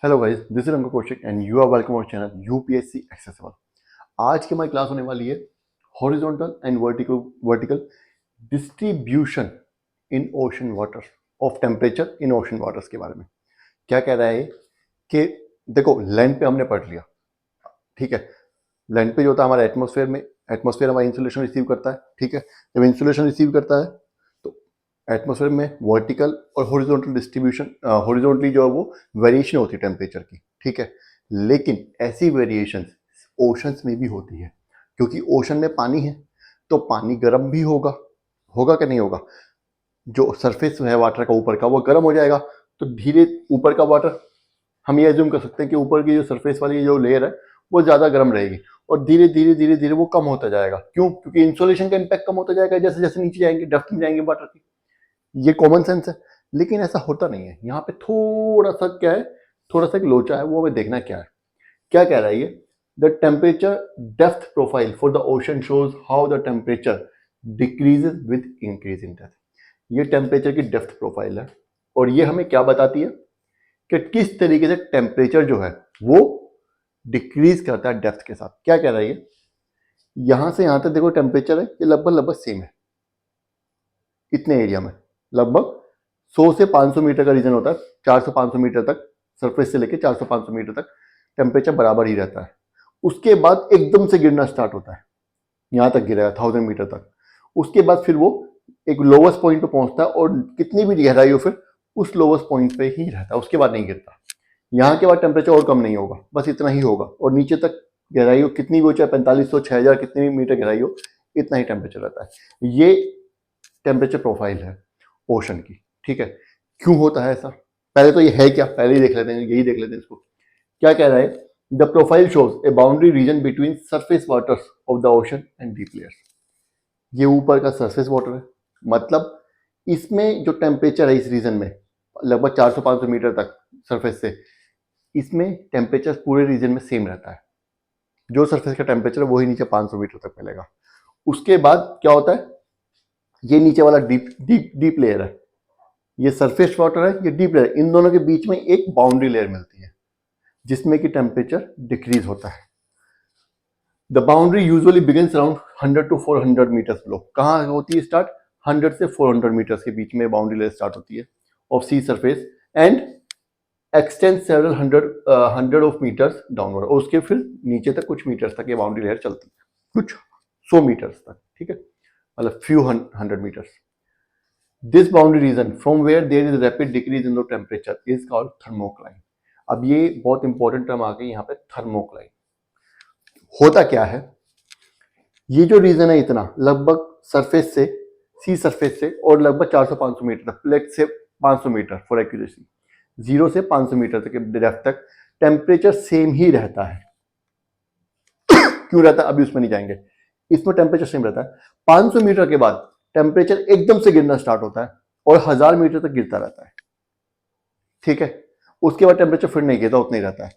Hello guys, this is Ankur Kaushik and you are welcome our channel UPSC accessible. आज की हमारी class होने वाली है horizontal and vertical distribution in ocean water of temperature in ocean waters के बारे में। क्या कह रहा है कि देखो, लैंड पे हमने पढ़ लिया, ठीक है। लैंड पे जो होता है हमारे एटमॉस्फेयर हमारा इंसुलेशन रिसीव करता है, ठीक है। जब इंसुलेशन रिसीव करता है तो एटमॉस्फेयर में वर्टिकल और हॉरिजॉन्टल डिस्ट्रीब्यूशन, हॉरिजॉन्टली जो है वो वेरिएशन होती है टेम्परेचर की, ठीक है। लेकिन ऐसी वेरिएशन ओशंस में भी होती है, क्योंकि ओशन में पानी है तो पानी गर्म भी होगा। होगा कि नहीं होगा? जो सरफेस है वाटर का ऊपर का वो गर्म हो जाएगा, तो धीरे ऊपर का वाटर हम ये एज्यूम कर सकते हैं कि ऊपर की जो सरफेस वाली जो लेयर है वो ज़्यादा गर्म रहेगी और धीरे धीरे धीरे धीरे वो कम होता जाएगा। क्यों? क्योंकि इंसुलेशन का इम्पैक्ट कम होता जाएगा जैसे जैसे नीचे जाएंगे, डेप्थ में जाएंगे वाटर की। ये कॉमन सेंस है, लेकिन ऐसा होता नहीं है। यहाँ पे थोड़ा सा क्या है, थोड़ा सा एक लोचा है, वो हमें देखना क्या है। क्या कह रहा है ये? The temperature depth profile for the ocean shows how the temperature decreases with increase in depth. ये टेम्परेचर की डेप्थ प्रोफाइल है और ये हमें क्या बताती है कि किस तरीके से टेम्परेचर जो है वो डिक्रीज करता है डेप्थ के साथ। क्या कह रहा है ये? यहां से यहां तक देखो टेम्परेचर है, ये लगभग लगभग सेम है इतने एरिया में। लगभग 100 से 500 मीटर का रीजन होता है, 400-500 मीटर तक, सरफेस से लेके 400-500 मीटर तक टेम्परेचर बराबर ही रहता है। उसके बाद एकदम से गिरना स्टार्ट होता है, यहाँ तक गिरा है 1000 मीटर तक। उसके बाद फिर वो एक लोवेस्ट पॉइंट पे पहुंचता है और कितनी भी गहराई हो फिर उस लोवेस्ट पॉइंट पे ही रहता है, उसके बाद नहीं गिरता। यहाँ के बाद टेम्परेचर और कम नहीं होगा, बस इतना ही होगा और नीचे तक गहराई हो कितनी भी हो, चाहे 4500 6000 कितनी भी मीटर गहराई हो, इतना ही टेम्परेचर रहता है। ये टेम्परेचर प्रोफाइल है ओशन की, ठीक है। क्यों होता है ऐसा? पहले तो ये है क्या, पहले ही देख लेते हैं, यही देख लेते हैं इसको। क्या कह रहा है? The profile shows A boundary region between surface waters of the ocean and deep layers. ये ऊपर का सरफेस वाटर है, मतलब इसमें जो टेम्परेचर है इस रीजन में लगभग 400-500 मीटर तक सरफेस से, इसमें टेम्परेचर पूरे रीजन में सेम रहता है। जो सरफेस का टेम्परेचर है वही नीचे 500 मीटर तक मिलेगा। उसके बाद क्या होता है? ये नीचे वाला डीप डीप डीप लेयर है, ये सरफेस वाटर है, ये डीप लेयर। इन दोनों के बीच में एक बाउंड्री लेयर मिलती है जिसमें कि टेम्परेचर डिक्रीज होता है। The boundary usually begins around 100 to 400 metres below. कहाँ होती है स्टार्ट? 100 से 400 मीटर्स के बीच में बाउंड्री लेयर स्टार्ट होती है of sea surface and extend several hundred of metres downward. और उसके फिर नीचे तक कुछ मीटर्स तक ये बाउंड्री लेयर चलती है, कुछ 100 मीटर्स तक, ठीक है, मतलब few hundred metres. This boundary region from where there is rapid decrease in the temperature is called thermocline। अब ये बहुत इंपॉर्टेंट टर्म आ गई यहाँ पे, थर्मोक्लाइन। होता क्या है? ये जो रीजन है इतना लगभग सरफेस से, सी सरफेस से और लगभग 400-500 मीटर तक, प्लेट से 500 मीटर फॉर एक्यूरेसी, 0 से 500 मीटर तक डेप्थ तक टेम्परेचर सेम ही रहता है। क्यों रहता है अभी उसमें नहीं जाएंगे। इसमें टेम्परेचर सेम रहता है। 500 मीटर के बाद टेम्परेचर एकदम से गिरना स्टार्ट होता है और 1000 मीटर तक गिरता रहता है, ठीक है। उसके बाद टेम्परेचर फिर नहीं गिरता, उतना ही रहता है।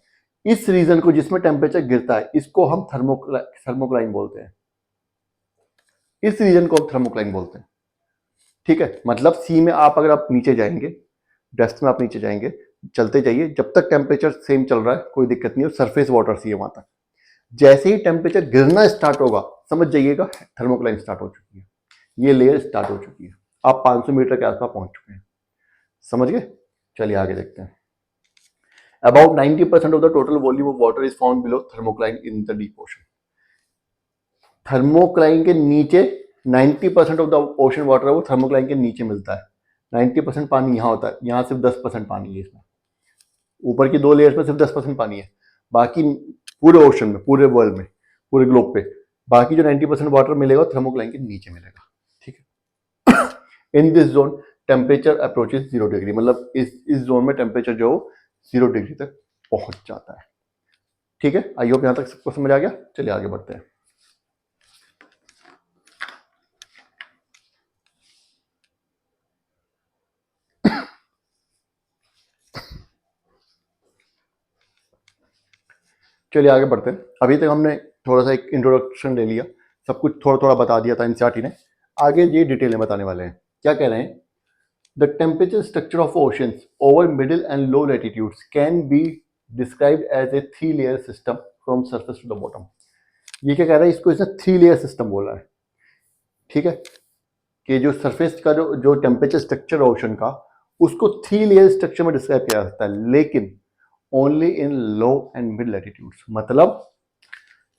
इस रीजन को जिसमें टेम्परेचर गिरता है इसको हम थर्मोक्लाइन बोलते हैं। इस रीजन को हम थर्मोक्लाइन बोलते हैं, ठीक है। मतलब सी में आप अगर आप नीचे जाएंगे, डेप्थ में आप नीचे जाएंगे, चलते जाइए, जब तक टेम्परेचर सेम चल रहा है कोई दिक्कत नहीं है, सरफेस वाटर सी है वहां तक। जैसे ही टेम्परेचर गिरना स्टार्ट होगा समझ जाइएगा थर्मोक्लाइन स्टार्ट हो चुकी है, ये लेयर स्टार्ट हो चुकी है। आप 500 मीटर के आसपास पहुंच चुके हैं, समझ गए? चलिए आगे देखते हैं। About 90% of the total volume of water is found below thermocline in the deep ocean। Thermocline के नीचे 90% ऑफ द ओशन वाटर है वो थर्मोक्लाइन के नीचे मिलता है। 90% पानी यहाँ होता है, यहाँ सिर्फ 10% पानी है इसमें। ऊपर की दो लेयर्स में सिर्फ 10% पानी है, बाकी पूरे ओशन में, पूरे वर्ल्ड में, पूरे ग्लोब पे बाकी जो 90% वाटर मिलेगा थर्मोक्लाइन के नीचे मिलेगा, ठीक है। In this zone temperature approaches 0 degree, मतलब इस जोन में टेम्परेचर जो 0 डिग्री तक पहुंच जाता है, ठीक है। आई होप यहां तक सबको समझ आ गया। चलिए आगे बढ़ते हैं। चलिए आगे बढ़ते हैं। अभी तक हमने थोड़ा सा एक इंट्रोडक्शन ले लिया, सब कुछ थोड़ा थोड़ा बता दिया था एनसीईआरटी ने। आगे ये डिटेल में बताने वाले हैं। क्या कह रहे हैं? The temperature structure of oceans over middle and low latitudes can be described as a 3 layer system from surface to the bottom. ये क्या कह रहा है, इसको इसने 3 लेयर सिस्टम बोला है। ठीक है, कि जो सरफेस का जो टेम्परेचर स्ट्रक्चर है ओशन का, उसको 3 लेयर स्ट्रक्चर में डिस्क्राइब किया जा सकता है, लेकिन only in low and mid latitudes. मतलब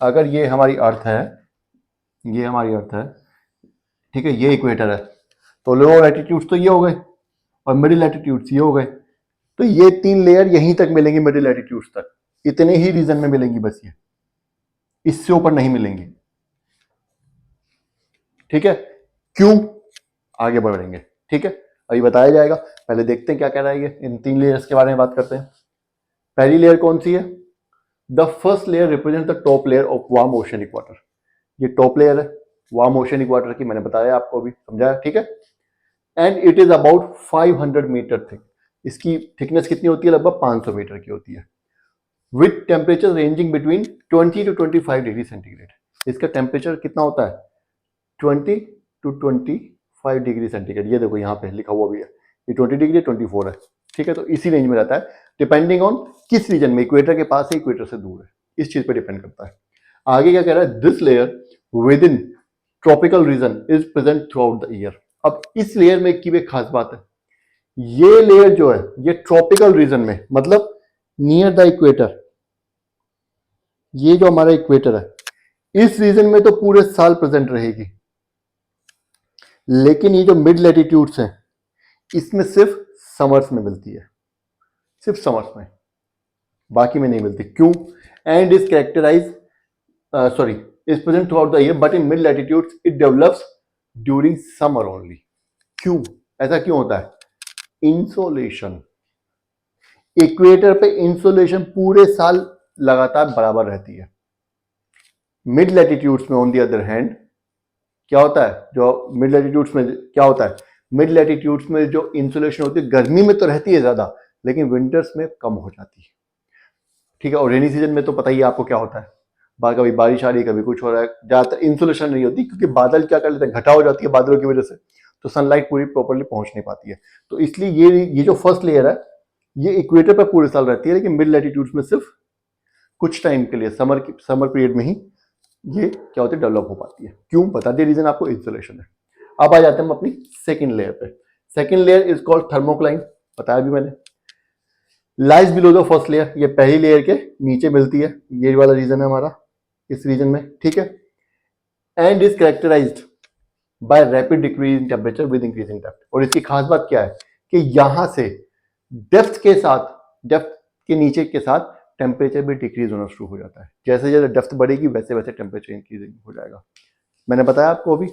अगर ये हमारी अर्थ है, ये हमारी अर्थ है, ठीक है, ये इक्वेटर है, तो लो लैटिट्यूड्स तो ये हो गए और मिडिल लैटिट्यूड्स ये हो गए, तो ये 3 लेयर यहीं तक मिलेंगी, मिडिल लैटिट्यूड्स तक, इतने ही रीजन में मिलेंगी बस, ये इससे ऊपर नहीं मिलेंगी। ठीक है, क्यों, आगे बढ़ेंगे। ठीक है, अभी बताया जाएगा, पहले देखते हैं क्या कह रहा है ये। इन 3 लेयर्स के बारे में बात करते हैं। पहली लेयर कौन सी है? The first layer represent the top layer of warm oceanic water. ये टॉप लेयर है वार्म ओशनिक वाटर की, मैंने बताया आपको अभी, समझाया। ठीक है, and it is about 500 metre thick. इसकी थिकनेस कितनी होती है? लगभग 500 मीटर की होती है। With temperature ranging between 20 to 25 degree centigrade. इसका टेम्परेचर कितना होता है? 20 to 25 डिग्री सेंटीग्रेड। ये देखो यहाँ पे लिखा हुआ भी है, ये 20 डिग्री 24 है। ठीक है, तो इसी रेंज में रहता है, डिपेंडिंग ऑन किस रीजन में, इक्वेटर के पास है, इक्वेटर से दूर है, इस चीज पे डिपेंड करता है। आगे क्या कह रहा है? This layer with in tropical region is present throughout the year. अब इस लेयर में की एक खास बात है, ये लेयर जो है ये ट्रॉपिकल रीजन में, मतलब नियर द इक्वेटर, ये जो हमारा इक्वेटर है इस रीजन में तो पूरे साल प्रेजेंट रहेगी, लेकिन ये जो मिड लैटिट्यूड्स हैं इसमें सिर्फ समर्स में मिलती है, सिर्फ समर्स में, बाकी में नहीं मिलती। क्यों? And is characterise sorry is present throughout the year, but in mid latitudes it develops during summer only. क्यों, ऐसा क्यों होता है? इंसोलेशन, इक्वेटर पे इंसोलेशन पूरे साल लगातार बराबर रहती है। मिड लैटिट्यूड्स में ऑन द अदर हैंड क्या होता है, जो मिड लैटिट्यूड्स में क्या होता है, मिड लैटिट्यूड्स में जो इंसुलेशन होती है गर्मी में तो रहती है ज्यादा, लेकिन विंटर्स में कम हो जाती है। ठीक है, और रेनी सीजन में तो पता ही है आपको क्या होता है, कभी बारिश आ रही है, कभी कुछ हो रहा है, ज्यादातर इंसुलेशन नहीं होती, क्योंकि बादल क्या कर लेते हैं, घटा हो जाती है बादलों की वजह से, तो सनलाइट पूरी प्रॉपरली पहुंच नहीं पाती है। तो इसलिए ये जो फर्स्ट लेयर है ये इक्वेटर पर पूरे साल रहती है, लेकिन मिड लैटिट्यूड्स में सिर्फ कुछ टाइम के लिए, समर पीरियड में ही ये क्या होती है, डेवलप हो पाती है। क्यों? बता दिया रीजन आपको, इंसुलेशन है। अब आ जाते हैं हम अपनी सेकंड लेयर पे। Second layer is called thermocline, बताया भी मैंने, lies below the first layer, ये पहली लेयर के नीचे मिलती है, ये वाला रीजन है हमारा, इस रीजन में। ठीक है, and is characterised by rapid decrease in temperature with increasing depth. और इसकी खास बात क्या है कि यहां से डेप्थ के साथ, डेप्थ के नीचे के साथ टेम्परेचर भी डिक्रीज होना शुरू हो जाता है। जैसे जैसे डेप्थ बढ़ेगी वैसे वैसे टेम्परेचर इंक्रीजिंग हो जाएगा। मैंने बताया आपको अभी,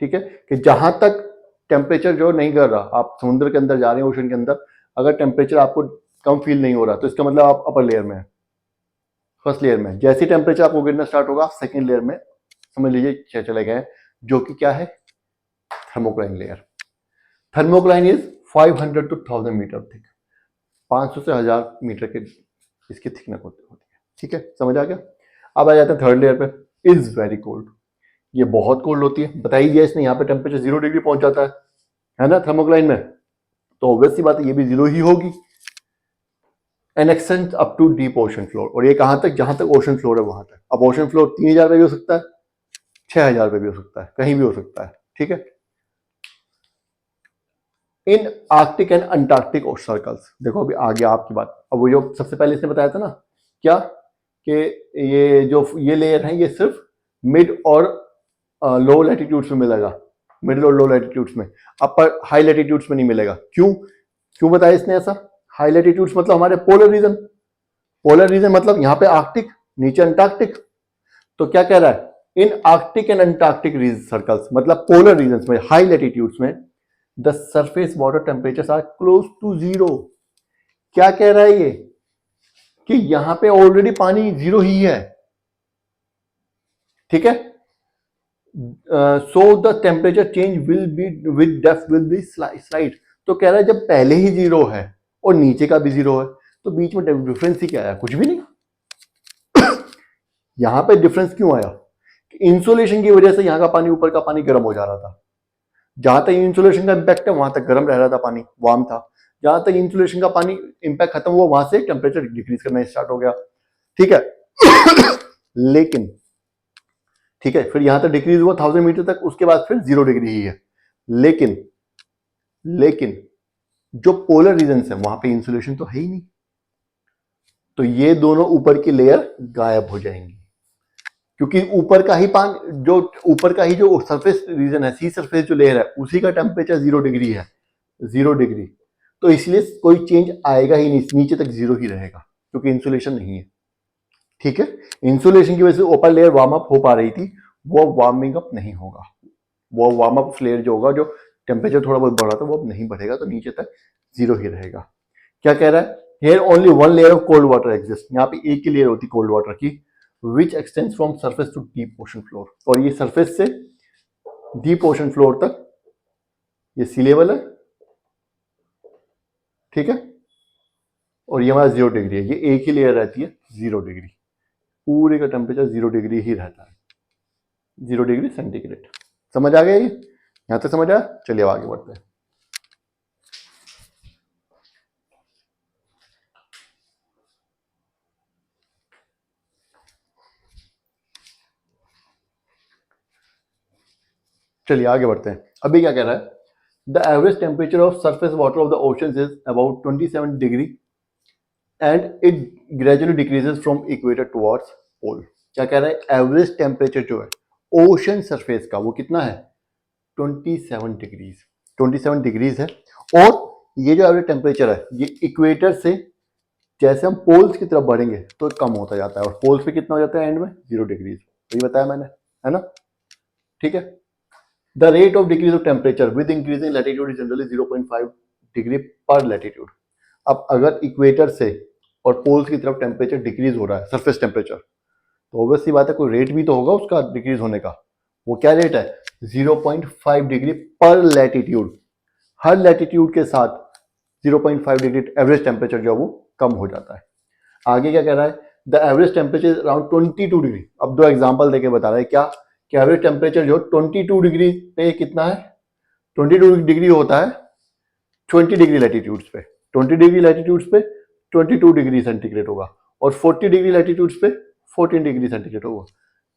ठीक है, कि जहां तक टेम्परेचर जो नहीं कर रहा, आप समुद्र के अंदर जा रहे हैं, ओशन के अंदर, अगर टेम्परेचर आपको कम फील नहीं हो रहा तो इसका मतलब आप अपर लेयर में है, फर्स्ट लेयर में। जैसे टेम्परेचर आपको गिरना स्टार्ट होगा सेकेंड लेयर में समझ लीजिए चले गए, जो कि क्या है, thermocline layer. Thermocline is 500 to 1000 metre thick, 500 से 1000 मीटर के इसकी थिकनेस होती है। ठीक है, समझ आ गया। अब आ जाते हैं थर्ड लेयर पे, इज वेरी कोल्ड, ये बहुत कोल्ड होती है, बता ही दिया इसने, यहाँ पे टेम्परेचर 0 डिग्री पहुंच जाता है ना थर्मोक्लाइन में, तो ऑब्वियस सी बात है ये भी 0 ही होगी। And extend up to deep ocean floor, और ये कहां तक, जहां तक ओशन फ्लोर है वहां तक। अब ओशन फ्लोर 3000 पे भी हो सकता है, 6000 पे भी हो सकता है, कहीं भी हो सकता है। ठीक है, in Arctic and Antarctic circles, देखो अभी आ गया आपकी बात। अब वो जो सबसे पहले इसने बताया था ना, क्या कि ये जो ये लेयर है ये सिर्फ मिड और लो लैटिट्यूड्स में मिलेगा, मिडिल और लो लैटिट्यूड्स में, अपर हाई लैटिट्यूड्स में नहीं मिलेगा। क्यों? क्यों बताया इसने ऐसा? हाई लैटिट्यूड्स मतलब हमारे पोलर रीजन, पोलर रीजन मतलब यहाँ पे आर्कटिक, नीचे अंटार्कटिक। तो क्या कह रहा है, in Arctic and Antarctic circles मतलब पोलर रीजन में, हाई लैटिट्यूड्स में, the surface water temperature are close to 0। क्या कह रहा है ये, कि यहां पे ऑलरेडी पानी 0 ही है। ठीक है, so the temperature change will be with depth will be slide. तो कह रहा है जब पहले ही 0 है और नीचे का भी 0 है तो बीच में डिफरेंस ही क्या है, कुछ भी नहीं। यहां पे डिफरेंस क्यों आया? इंसुलेशन की वजह से यहां का पानी, ऊपर का पानी गर्म हो जा रहा था, जहां तक इंसुलेशन का इंपैक्ट है वहां तक गर्म रह रहा था पानी, वार्म था, जहां तक इंसुलेशन का पानी इंपैक्ट खत्म हुआ वहां से टेम्परेचर डिक्रीज करना स्टार्ट हो गया, ठीक है। लेकिन ठीक है, फिर यहां तक डिक्रीज हुआ 1000 मीटर तक, उसके बाद फिर 0 डिग्री ही है। लेकिन जो पोलर रीजन है वहां पे इंसुलेशन तो है ही नहीं, तो ये दोनों ऊपर की लेयर गायब हो जाएंगी, क्योंकि ऊपर का ही जो सरफेस रीजन है, सी सरफेस जो लेयर है, उसी का टेम्परेचर 0 डिग्री है, 0 डिग्री। तो इसलिए कोई चेंज आएगा ही नहीं, नीचे तक 0 ही रहेगा, क्योंकि इंसुलेशन नहीं है, ठीक है। इंसुलेशन की वजह से ऊपर लेयर वार्म अप हो पा रही थी, वो वार्मिंग अप नहीं होगा, वो वार्म अप लेयर जो होगा, जो टेम्परेचर थोड़ा बहुत बढ़ा था, वो अब नहीं बढ़ेगा, तो नीचे तक 0 ही रहेगा। क्या कह रहा है, here only one layer of cold water exist, यहाँ पे एक ही लेयर होती कोल्ड वाटर की, which extends from surface to deep ocean floor, और ये सरफेस से डीप ओशन फ्लोर तक ये सी लेवल है, ठीक है, और ये हमारा 0 डिग्री है, ये एक ही लेयर रहती है 0 डिग्री, पूरे का टेम्परेचर 0 डिग्री ही रहता है, 0 डिग्री सेंटीग्रेड। समझ आ गया ये, यहां तक समझ आया? चलिए आगे बढ़ते हैं। चलिए आगे बढ़ते हैं। अभी क्या कह रहा है, the average temperature of surface water of the ocean is about 27 degree and it gradually decreases from equator towards pole. क्या कह रहा है, एवरेज टेम्परेचर जो है ओशन सरफेस का वो कितना है, 27 डिग्रीज, 27 डिग्रीज है। और ये जो एवरेज टेम्परेचर है ये इक्वेटर से जैसे हम पोल्स की तरफ बढ़ेंगे तो कम होता जाता है, और पोल्स पे कितना हो जाता है एंड में, 0 डिग्रीज, ये बताया मैंने, है ना, ठीक है। The rate of decrease of temperature with increasing latitude is generally 0.5 degree पर लैटिट्यूड। अब अगर इक्वेटर से और पोल्स की तरफ टेम्परेचर डिक्रीज हो रहा है, सरफेस टेम्परेचर, तो ऑब्वियस सी बात है कोई रेट भी तो होगा उसका डिक्रीज होने का। वो क्या रेट है, 0.5 डिग्री पर लैटिट्यूड, हर लैटिट्यूड के साथ 0.5 डिग्री एवरेज टेम्परेचर जो है वो कम हो जाता है। आगे क्या कह रहा है, the average temperature around 22 degree. अब दो एग्जांपल देके बता रहा है क्या, कि एवरेज टेम्परेचर जो 22 डिग्री पे कितना है, 22 डिग्री होता है 20 डिग्री लैटिट्यूड्स पे, 20 डिग्री लैटिट्यूड्स पे 22 डिग्री सेंटीग्रेड होगा, और 40 डिग्री लैटिट्यूड्स पे 14 डिग्री सेंटीग्रेड होगा।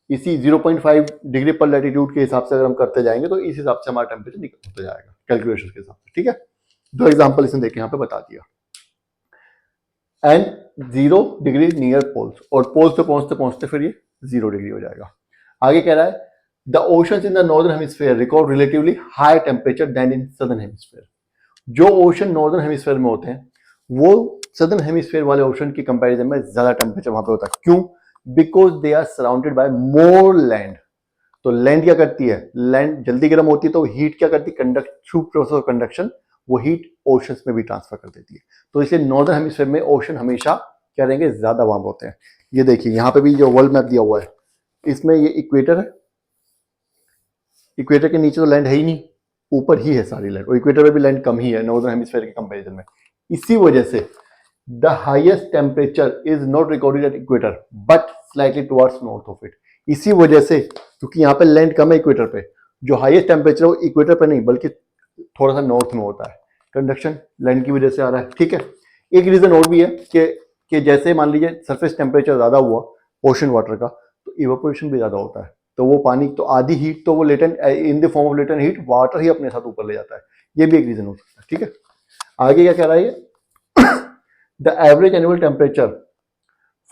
इसी 0.5 डिग्री पर लैटिट्यूड के हिसाब से अगर हम करते जाएंगे तो इस हिसाब से हमारा टेम्परेचर निकल होता जाएगा कैलकुलेशन के हिसाब से, ठीक है। दो एग्जांपल इसने देखे यहाँ पे बता दिया। एंड 0 डिग्री नियर पोल्स, और पोल्स पे पहुंचते पहुंचते फिर ये 0 डिग्री हो जाएगा। आगे कह रहा है, the oceans in the northern hemisphere record relatively high temperature than in southern hemisphere. जो ओशन नॉर्दर्न हेमिस्फीयर में होते हैं वो सदर्न हेमिस्फीयर वाले ओशन की कंपैरिजन में ज्यादा टेम्परेचर वहां पे होता है। क्यों? Because they are surrounded by more land. तो लैंड क्या करती है, लैंड जल्दी गर्म होती है तो हीट क्या करती है, conduct through process of conduction वो हीट ओशंस में भी ट्रांसफर कर देती है। तो इसलिए नॉर्दर्न हेमिस्फीयर में ओशन हमेशा क्या रहेंगे, ज्यादा वार्म होते हैं। ये देखिए यहाँ पे भी जो वर्ल्ड मैप दिया हुआ है इसमें ये इक्वेटर है, इक्वेटर के नीचे तो लैंड है ही नहीं, ऊपर ही है सारी लैंड, और इक्वेटर में भी लैंड कम ही है नॉर्दर्न हेमिस्फीयर के कंपैरिजन में। इसी वजह से the highest temperature is not recorded at equator but slightly towards north of it. इसी वजह से क्योंकि यहाँ पे लैंड कम है इक्वेटर पे, जो हाईएस्ट टेम्परेचर वो इक्वेटर पे नहीं बल्कि थोड़ा सा नॉर्थ में होता है, कंडक्शन लैंड की वजह से आ रहा है, ठीक है। एक रीजन और भी है कि जैसे मान लीजिए सरफेस टेम्परेचर ज्यादा हुआ ओशन वाटर का तो इवेपोरेशन भी ज्यादा होता है, तो वो पानी तो आधी हीट तो वो latent in the form of latent heat water ही अपने साथ ऊपर ले जाता है, ये भी एक रीजन हो सकता है, ठीक है। आगे क्या कह रहा है ये, the average annual temperature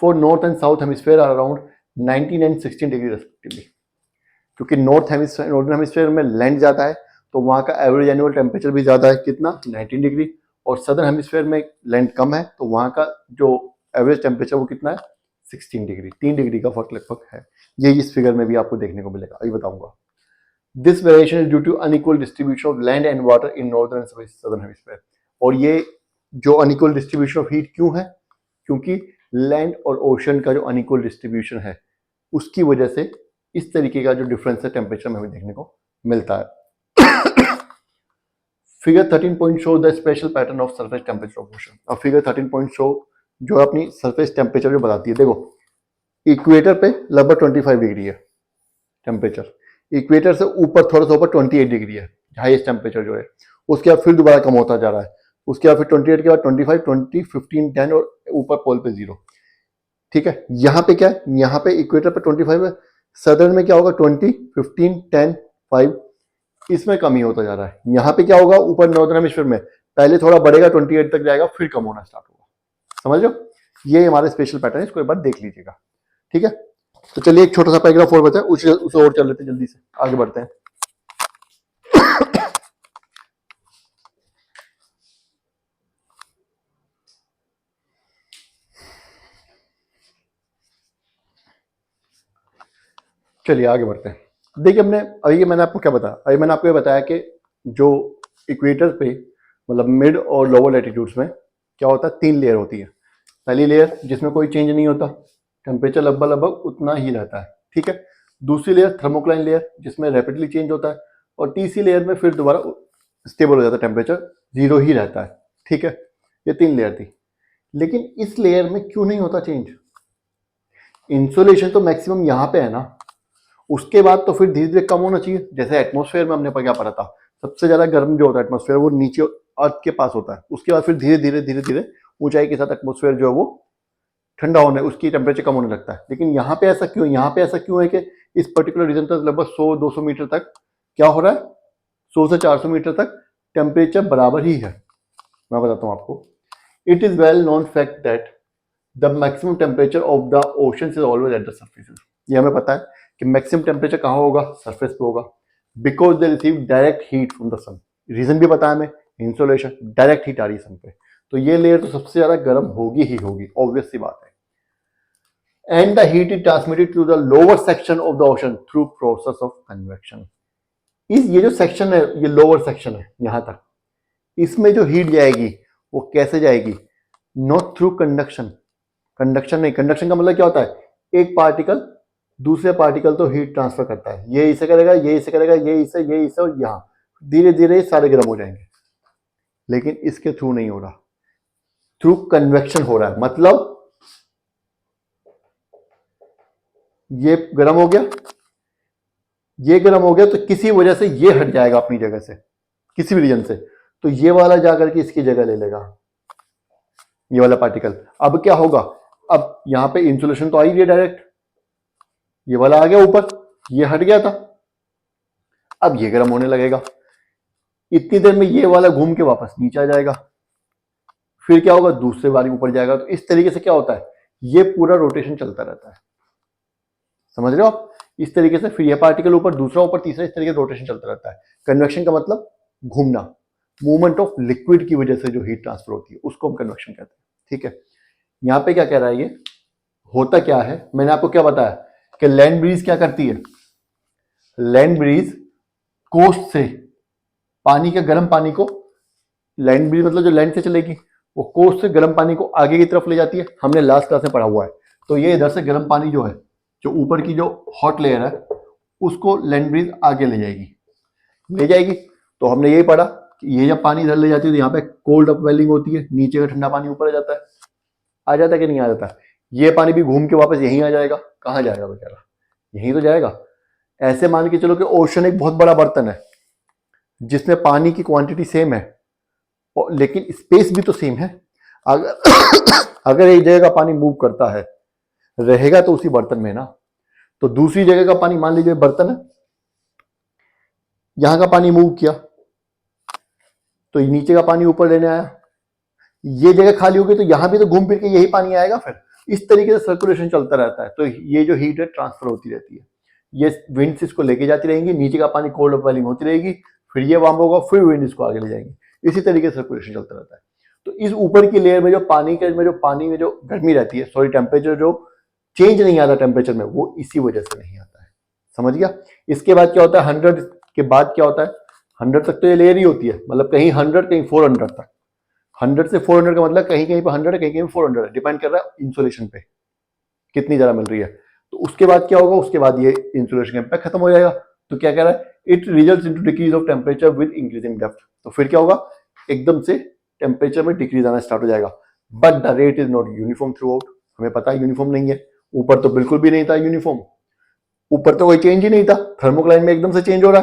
for north and south hemisphere are around 19 and 16 degree respectively. क्योंकि नॉर्दर्न हेमिस्फीयर में लैंड ज्यादा है तो वहां का एवरेज एनुअल टेम्परेचर भी ज्यादा है, कितना, 19 डिग्री, और सदर्न हेमिस्फीयर में लैंड कम है तो वहां का जो एवरेज टेम्परेचर वो कितना है, 16 डिग्री, 3 डिग्री का फर्क लगभग है। ये इस फिगर में भी आपको देखने को मिलेगा, अभी बताऊंगा। This variation is due to unequal distribution of land and water in northern and southern hemisphere. और ये जो अनइक्वल डिस्ट्रीब्यूशन ऑफ हीट क्यों है, क्योंकि लैंड और ओशन का जो अनइक्वल डिस्ट्रीब्यूशन है उसकी वजह से इस तरीके का जो डिफरेंस है टेम्परेचर में हमें देखने को मिलता है। Figure 13 point show the special pattern of surface temperature of ocean. अब फिगर 13 पॉइंट शो जो अपनी सरफेस टेम्परेचर जो बताती है, देखो इक्वेटर पे लगभग 25 डिग्री है टेम्परेचर, इक्वेटर से ऊपर थोड़ा सा ऊपर 28 डिग्री है हाईएस्ट टेम्परेचर जो है, उसके बाद फिर दोबारा कम होता जा रहा है, उसके बाद फिर 28 के बाद 25, 20, 15, 10 और ऊपर पोल पे 0। ठीक है, यहाँ पे क्या है, यहाँ पे इक्वेटर पे 25 है, सदर्न में क्या होगा 20, 15, 10, 5, इसमें कम ही होता जा रहा है। यहाँ पे क्या होगा, ऊपर नॉर्दर्न हेमिस्फीयर में पहले थोड़ा बढ़ेगा, 28 तक जाएगा, फिर कम होना स्टार्ट होगा। समझ लो, ये हमारे स्पेशल पैटर्न है, इसको एक बार देख लीजिएगा। ठीक है, तो चलिए एक छोटा सा पैराग्राफ और बचा है, उसे और चल लेते हैं, जल्दी से आगे बढ़ते हैं। चलिए आगे बढ़ते हैं। देखिए मैंने आपको क्या बताया, अभी मैंने आपको ये बताया कि जो इक्वेटर पे मतलब मिड और लोअर लैटिट्यूड्स में क्या होता है, 3 लेयर होती है। पहली लेयर जिसमें कोई चेंज नहीं होता, टेम्परेचर लगभग उतना ही रहता है। ठीक है, दूसरी लेयर थर्मोक्लाइन लेयर जिसमें रैपिडली चेंज होता है, और तीसरी लेयर में फिर दोबारा स्टेबल हो जाता है, टेम्परेचर 0 ही रहता है। ठीक है, ये 3 लेयर थी। लेकिन इस लेयर में क्यों नहीं होता चेंज? इंसोलेशन तो मैक्सिमम यहाँ पे है ना, उसके बाद तो फिर धीरे धीरे कम होना चाहिए। जैसे एटमॉस्फेयर में हमने क्या पढ़ा था, सबसे ज्यादा गर्म जो होता है एटमॉस्फेयर वो नीचे अर्थ के पास होता है, उसके बाद फिर धीरे धीरे ऊंचाई के साथ एटमॉस्फेयर जो है वो ठंडा होने, उसकी टेम्परेचर कम होने लगता है। लेकिन यहाँ पे ऐसा क्यों, यहाँ पे ऐसा क्यों है कि इस पर्टिकुलर रीजन तक लगभग 100-200 मीटर तक क्या हो रहा है, 100 से 400 मीटर तक टेम्परेचर बराबर ही है। मैं बताता हूँ आपको। It is well known fact that the maximum temperature of the ocean is always at the surface. ये हमें पता है कि मैक्सिमम टेम्परेचर कहाँ होगा, सरफेस पे होगा, because they receive direct heat from the sun. Reason भी पता है हमें, इंसोलेशन, डायरेक्ट हीट आ रही है सन पे, तो ये लेयर तो सबसे ज्यादा गर्म होगी ही होगी, ऑब्वियस सी बात है। And the heat is transmitted to the lower section of the ocean through process of convection. इस ये जो सेक्शन है, ये लोअर सेक्शन है यहां तक, इसमें जो हीट जाएगी वो कैसे जाएगी, नॉट थ्रू कंडक्शन। कंडक्शन नहीं, कंडक्शन का मतलब क्या होता है, एक पार्टिकल दूसरे पार्टिकल तो हीट ट्रांसफर करता है, ये इसे करेगा, ये इसे करेगा, ये इसे और यहाँ धीरे धीरे सारे गर्म हो जाएंगे। लेकिन इसके थ्रू नहीं हो रहा, थ्रू कन्वेक्शन हो रहा है। मतलब ये गर्म हो गया, ये गर्म हो गया, तो किसी वजह से ये हट जाएगा अपनी जगह से, किसी भी रीजन से, तो ये वाला जाकर के इसकी जगह ले लेगा, ये वाला पार्टिकल। अब क्या होगा, अब यहां पे इंसुलेशन तो आ ही रही है डायरेक्ट, ये वाला आ गया ऊपर, ये हट गया था, अब ये गर्म होने लगेगा। इतनी देर में ये वाला घूम के वापस नीचे आ जाएगा, फिर क्या होगा, दूसरे बार ऊपर जाएगा। तो इस तरीके से क्या होता है, ये पूरा रोटेशन चलता रहता है। समझ रहे हो आप, इस तरीके से फिर ये पार्टिकल ऊपर, दूसरा ऊपर, तीसरा, इस तरीके से रोटेशन चलता रहता है। कन्वेक्शन का मतलब घूमना, मूवमेंट ऑफ लिक्विड की वजह से जो हीट ट्रांसफर होती है उसको हम कन्वेक्शन कहते हैं। ठीक है, यहां पे क्या कह रहा है, ये होता क्या है, मैंने आपको क्या बताया कि लैंड ब्रीज क्या करती है, लैंड ब्रीज कोस्ट से पानी के गर्म पानी को, लैंड ब्रीज मतलब जो लैंड से चलेगी, वो कोस्ट से गर्म पानी को आगे की तरफ ले जाती है, हमने लास्ट क्लास में पढ़ा हुआ है। तो ये इधर से गर्म पानी जो है, जो ऊपर की जो हॉट लेयर है, उसको लैंड ब्रीज आगे ले जाएगी। तो हमने यही पढ़ा कि ये जब पानी इधर ले जाती है तो यहाँ पे कोल्ड अपवेलिंग होती है, नीचे का ठंडा पानी ऊपर आ जाता है कि नहीं आ जाता, ये पानी भी घूम के वापस यहीं आ जाएगा। कहाँ जाएगा बेचारा, यहीं तो जाएगा। ऐसे मान के चलो कि ओशन एक बहुत बड़ा बर्तन है जिसमें पानी की क्वांटिटी सेम है, लेकिन स्पेस भी तो सेम है। अगर अगर एक जगह का पानी मूव करता है, रहेगा तो उसी बर्तन में ना, तो दूसरी जगह का पानी, मान लीजिए बर्तन है, यहां का पानी मूव किया तो नीचे का पानी ऊपर लेने आया, ये जगह खाली होगी तो यहां भी तो घूम फिर के यही पानी आएगा। फिर इस तरीके से सर्कुलेशन चलता रहता है। तो ये जो हीट है ट्रांसफर होती रहती है, ये विंड्स इसको लेके जाती रहेंगी, नीचे का पानी कोल्ड अपवेलिंग होती रहेगी, फिर ये वार्म होगा, फिर विंड इसको आगे ले जाएंगी, इसी तरीके से सर्कुलेशन चलता रहता है। तो इस ऊपर की लेयर में जो पानी में जो गर्मी रहती है, सॉरी टेम्परेचर जो चेंज नहीं आता टेम्परेचर में, वो इसी वजह से नहीं आता है। समझ गया। इसके बाद क्या होता है, 100 के बाद क्या होता है, 100 तक तो ये लेयर ही होती है, मतलब कहीं 100 कहीं 400 तक। 100 से 400 का मतलब कहीं कहीं पे 100 है, कहीं कहीं पे 400 है, डिपेंड कर रहा है इंसुलेशन पे कितनी ज्यादा मिल रही है। तो उसके बाद क्या होगा, उसके बाद ये इंसुलेशन का इम्पैक्ट खत्म हो जाएगा। तो क्या कह रहा है, it results into decrease of temperature with increasing depth. तो फिर क्या होगा, एकदम से टेम्परेचर में डिक्रीज आना स्टार्ट हो जाएगा। But the rate is not uniform through out. हमें पता है यूनिफॉर्म नहीं है, ऊपर तो बिल्कुल भी नहीं था यूनिफॉर्म, ऊपर तो कोई चेंज ही नहीं था, थर्मोक्लाइन में एकदम से चेंज हो रहा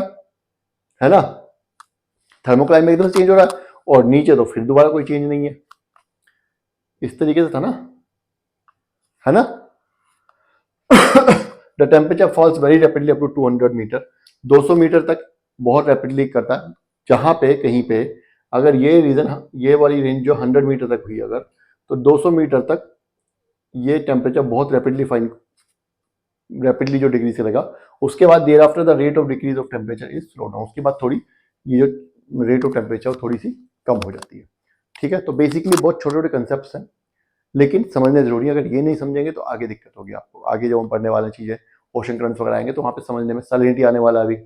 है ना, थर्मोक्लाइन में एकदम से चेंज हो रहा है। और नीचे तो फिर दोबारा कोई चेंज नहीं है। इस तरीके से था ना, है ना। The temperature falls very rapidly up to 200 metre, 200 metre तक बहुत रैपिडली करता है। जहां पे कहीं पे अगर ये रीजन, ये वाली रेंज जो 100 मीटर तक हुई अगर, तो 200 मीटर तक ये टेम्परेचर बहुत रैपिडली जो डिक्रीज करेगा। उसके बाद thereafter the rate of decrease of temperature is slow down, उसके बाद थोड़ी ये जो रेट ऑफ टेम्परेचर थोड़ी सी कम हो जाती है। ठीक है, तो बेसिकली बहुत छोटे छोटे कंसेप्ट हैं, लेकिन समझने जरूरी है। अगर ये नहीं समझेंगे तो आगे दिक्कत होगी आपको। आगे जब हम पढ़ने वाली चीजें ओशन करंट्स वगैरह आएंगे तो वहाँ पे समझने में, सैलिनिटी आने वाला है अभी,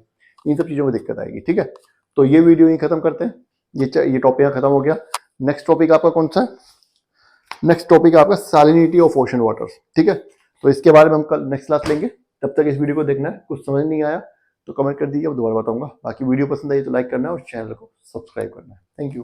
इन सब चीज़ों में दिक्कत आएगी। ठीक है, तो ये वीडियो यहीं खत्म करते हैं। ये टॉपिक खत्म हो गया। नेक्स्ट टॉपिक आपका कौन सा है? नेक्स्ट टॉपिक आपका सैलिनिटी ऑफ ओशन वाटर्स। ठीक है, तो इसके बारे में हम कल नेक्स्ट क्लास लेंगे। तब तक इस वीडियो को देखना है। कुछ समझ नहीं आया तो कमेंट कर दीजिए, अब दोबारा बताऊंगा। बाकी वीडियो पसंद आई तो लाइक करना है और चैनल को सब्सक्राइब करना है। Thank you.